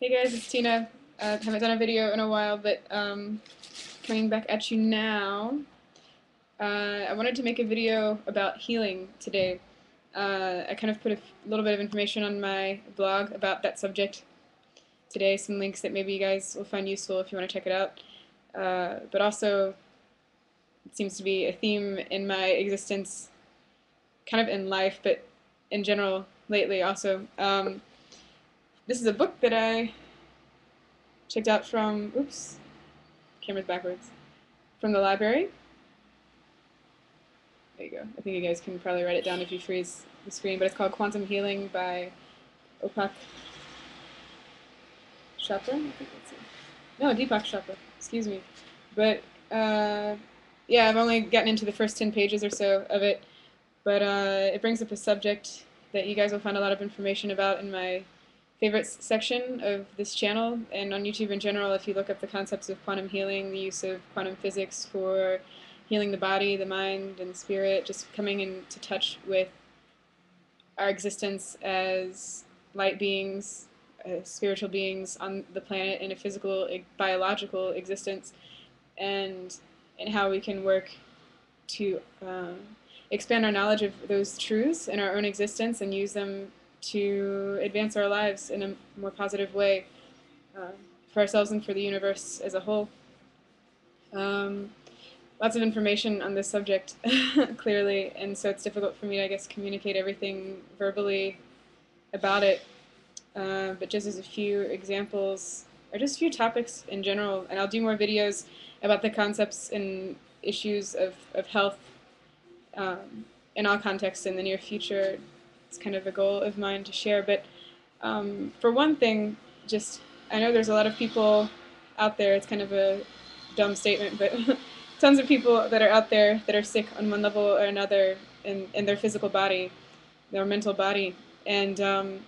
Hey guys, it's Tina. Haven't done a video in a while, but coming back at you now. I wanted to make a video about healing today. I kind of put a little bit of information on my blog about that subject today, some links that maybe you guys will find useful if you want to check it out. But also, it seems to be a theme in my existence, kind of in life, but in general lately also. This is a book that I checked out from, oops, camera's backwards, from the library. There you go. I think you guys can probably write it down if you freeze the screen, but it's called Quantum Healing by Opak Chopra? I think that's it. No, Deepak Chopra, excuse me. But, yeah, I've only gotten into the first 10 pages or so of it, but it brings up a subject that you guys will find a lot of information about in my favorites section of this channel, and on YouTube in general. If you look up the concepts of quantum healing, the use of quantum physics for healing the body, the mind, and the spirit, just coming into touch with our existence as light beings, spiritual beings on the planet in a physical, biological existence, and how we can work to expand our knowledge of those truths in our own existence and use them to advance our lives in a more positive way for ourselves and for the universe as a whole. Lots of information on this subject, clearly, and so it's difficult for me to, I guess, communicate everything verbally about it. But just as a few examples, or just a few topics in general, and I'll do more videos about the concepts and issues of health in all contexts in the near future. It's kind of a goal of mine to share. But for one thing, just I know there's a lot of people out there, it's kind of a dumb statement, but tons of people that are out there that are sick on one level or another in their physical body, their mental body. And I'm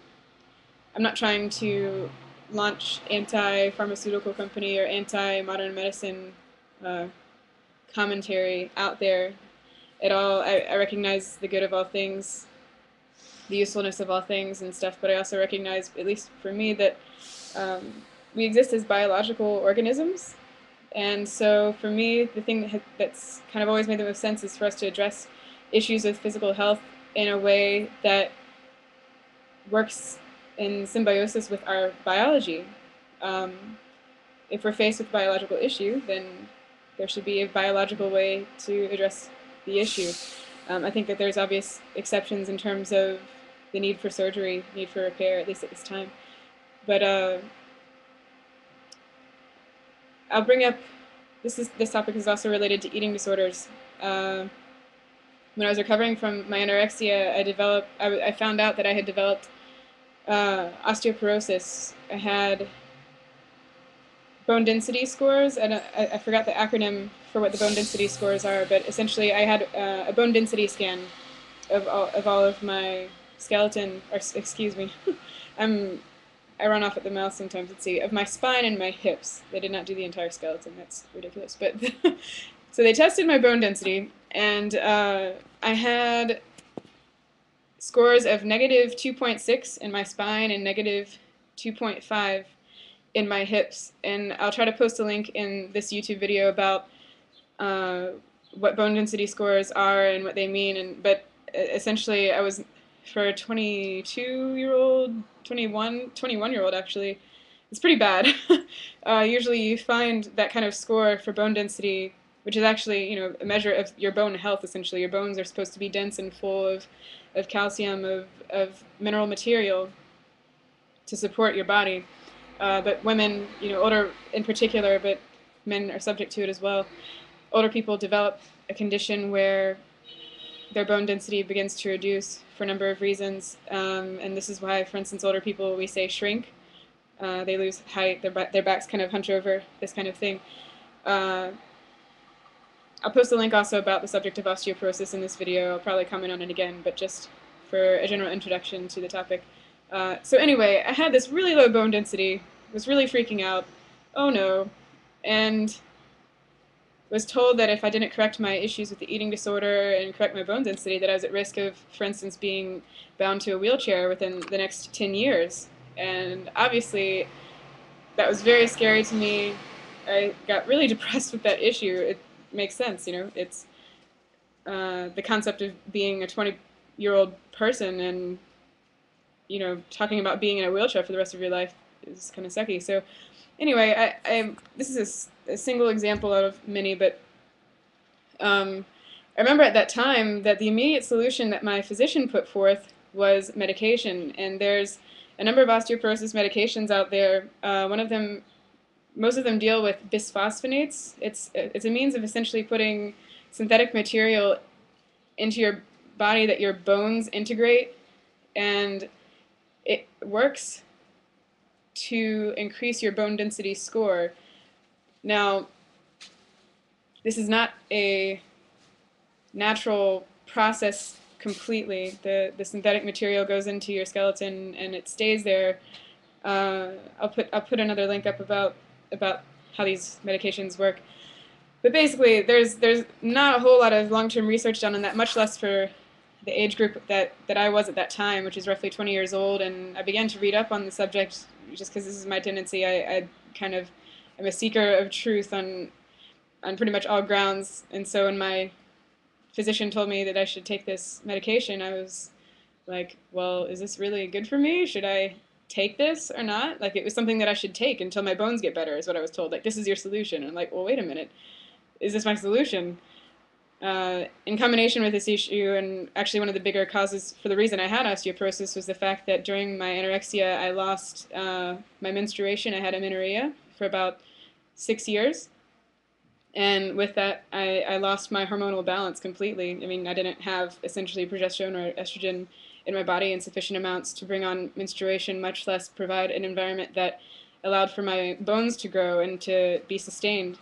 not trying to launch anti-pharmaceutical company or anti-modern medicine commentary out there at all. I recognize the good of all things, the usefulness of all things and stuff, but I also recognize, at least for me, that we exist as biological organisms. And so for me, the thing that's kind of always made the most sense is for us to address issues with physical health in a way that works in symbiosis with our biology. If we're faced with a biological issue, then there should be a biological way to address the issue. I think that there's obvious exceptions in terms of the need for surgery, need for repair, at least at this time. But I'll bring up, this topic is also related to eating disorders. When I was recovering from my anorexia, I found out that I had developed osteoporosis. I had bone density scores, and I forgot the acronym for what the bone density scores are, but essentially I had a bone density scan of all of my skeleton, or excuse me, I run off at the mouth sometimes. Let's see, of my spine and my hips. They did not do the entire skeleton. That's ridiculous. But so they tested my bone density, and I had scores of negative 2.6 in my spine and negative 2.5 in my hips. And I'll try to post a link in this YouTube video about what bone density scores are and what they mean. But essentially, I was, for a 22-year-old, 21-year-old actually, it's pretty bad. Usually you find that kind of score for bone density, which is actually, you know, a measure of your bone health, essentially. Your bones are supposed to be dense and full of calcium, of mineral material to support your body. But women, you know, older in particular, but men are subject to it as well. Older people develop a condition where their bone density begins to reduce for a number of reasons, and this is why, for instance, older people, we say shrink. They lose height, their backs kind of hunch over, this kind of thing. I'll post a link also about the subject of osteoporosis in this video. I'll probably comment on it again, but just for a general introduction to the topic. So anyway, I had this really low bone density, was really freaking out, oh no, and was told that if I didn't correct my issues with the eating disorder and correct my bone density, that I was at risk of, for instance, being bound to a wheelchair within the next 10 years. And obviously, that was very scary to me. I got really depressed with that issue. It makes sense, you know. It's the concept of being a 20-year-old person and, you know, talking about being in a wheelchair for the rest of your life is kind of sucky. So anyway, this is a single example out of many, but I remember at that time that the immediate solution that my physician put forth was medication, and there's a number of osteoporosis medications out there. One of them, most of them deal with bisphosphonates. It's a means of essentially putting synthetic material into your body that your bones integrate, and it works to increase your bone density score. Now, this is not a natural process completely. The synthetic material goes into your skeleton and it stays there. I'll put another link up about how these medications work. But basically, there's not a whole lot of long-term research done on that, much less for the age group that I was at that time, which is roughly 20 years old. And I began to read up on the subject just because this is my tendency. I kind of am a seeker of truth on pretty much all grounds. And so when my physician told me that I should take this medication, I was like, well, is this really good for me? Should I take this or not? Like, it was something that I should take until my bones get better, is what I was told. Like, this is your solution. And I'm like, well, wait a minute. Is this my solution? In combination with this issue, and actually one of the bigger causes for the reason I had osteoporosis was the fact that during my anorexia, I lost my menstruation. I had amenorrhea for about 6 years. And with that, I lost my hormonal balance completely. I mean, I didn't have essentially progesterone or estrogen in my body in sufficient amounts to bring on menstruation, much less provide an environment that allowed for my bones to grow and to be sustained.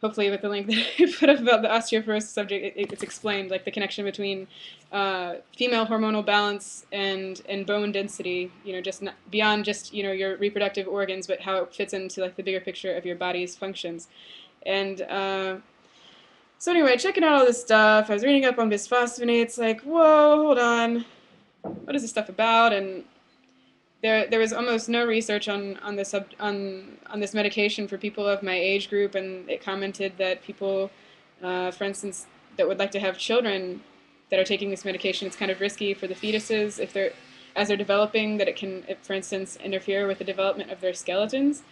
Hopefully with the link that I put up about the osteoporosis subject, it's explained, like the connection between female hormonal balance and bone density, you know, just not, beyond just, you know, your reproductive organs, but how it fits into like the bigger picture of your body's functions. And so anyway, checking out all this stuff, I was reading up on bisphosphonates, like, whoa, hold on, what is this stuff about? And there was almost no research on this medication for people of my age group, and it commented that people, for instance, that would like to have children that are taking this medication, it's kind of risky for the fetuses if as they're developing, that it can, for instance, interfere with the development of their skeletons.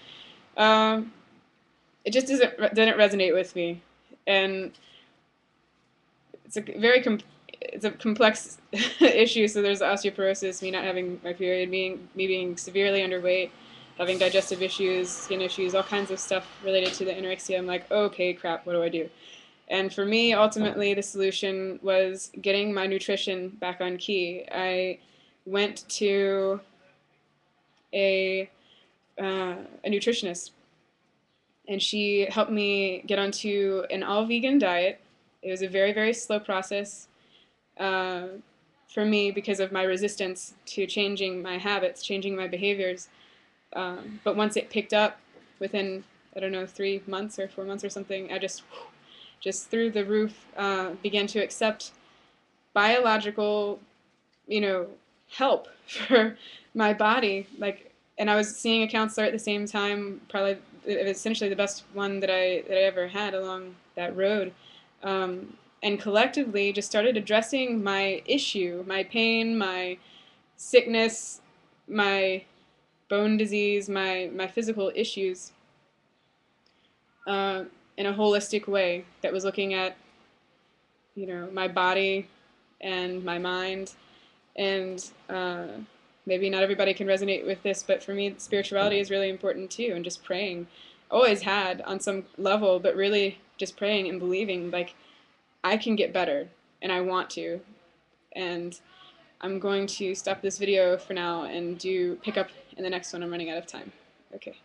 It just didn't resonate with me, and it's a complex issue. So there's osteoporosis, me not having my period, me being severely underweight, having digestive issues, skin issues, all kinds of stuff related to the anorexia. I'm like, okay, crap, what do I do? And for me, ultimately, the solution was getting my nutrition back on key. I went to a nutritionist, and she helped me get onto an all-vegan diet. It was a very, very slow process for me because of my resistance to changing my habits, changing my behaviors. But once it picked up within, I don't know, 3 months or 4 months or something, I just through the roof began to accept biological, you know, help for my body. Like, and I was seeing a counselor at the same time, probably essentially the best one that I ever had along that road. And collectively just started addressing my issue, my pain, my sickness, my bone disease, my physical issues in a holistic way that was looking at, you know, my body and my mind. And maybe not everybody can resonate with this, but for me, spirituality is really important too, and just praying. Always had on some level, but really just praying and believing, like, I can get better, and I want to. And I'm going to stop this video for now and pick up in the next one. I'm running out of time. Okay.